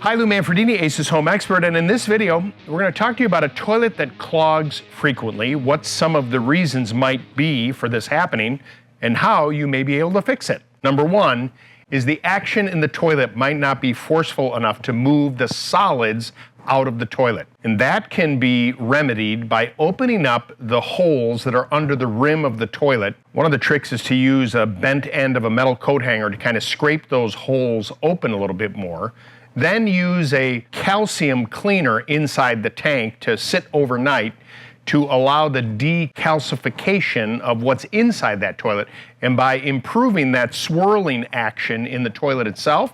Hi, Lou Manfredini, Ace's Home Expert, and in this video, we're going to talk to you about a toilet that clogs frequently, what some of the reasons might be for this happening, and how you may be able to fix it. Number one is the action in the toilet might not be forceful enough to move the solids out of the toilet. And that can be remedied by opening up the holes that are under the rim of the toilet. One of the tricks is to use a bent end of a metal coat hanger to kind of scrape those holes open a little bit more. Then use a calcium cleaner inside the tank to sit overnight to allow the decalcification of what's inside that toilet. And by improving that swirling action in the toilet itself,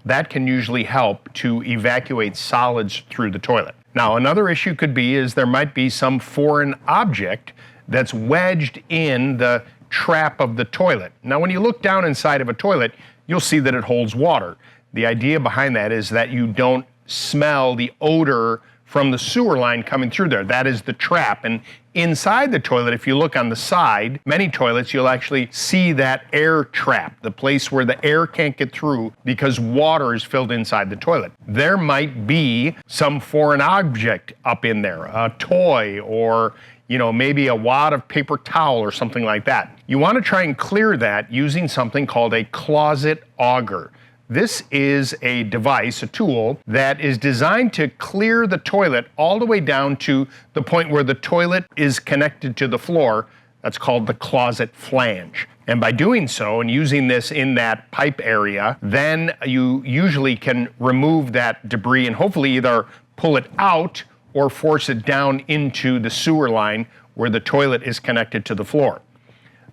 that can usually help to evacuate solids through the toilet. Now, another issue could be is there might be some foreign object that's wedged in the trap of the toilet. Now, when you look down inside of a toilet, you'll see that it holds water. The idea behind that is that you don't smell the odor from the sewer line coming through there. That is the trap. And inside the toilet, if you look on the side, many toilets, you'll actually see that air trap, the place where the air can't get through because water is filled inside the toilet. There might be some foreign object up in there, a toy or maybe a wad of paper towel or something like that. You want to try and clear that using something called a closet auger. This is a device, a tool, that is designed to clear the toilet all the way down to the point where the toilet is connected to the floor. That's called the closet flange. And by doing so and using this in that pipe area, then you usually can remove that debris and hopefully either pull it out or force it down into the sewer line where the toilet is connected to the floor.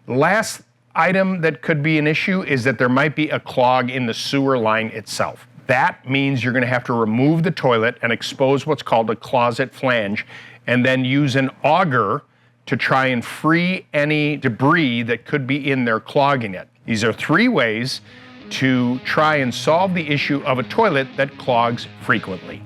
The last item that could be an issue is that there might be a clog in the sewer line itself. That means you're going to have to remove the toilet and expose what's called a closet flange, and then use an auger to try and free any debris that could be in there clogging it. These are three ways to try and solve the issue of a toilet that clogs frequently.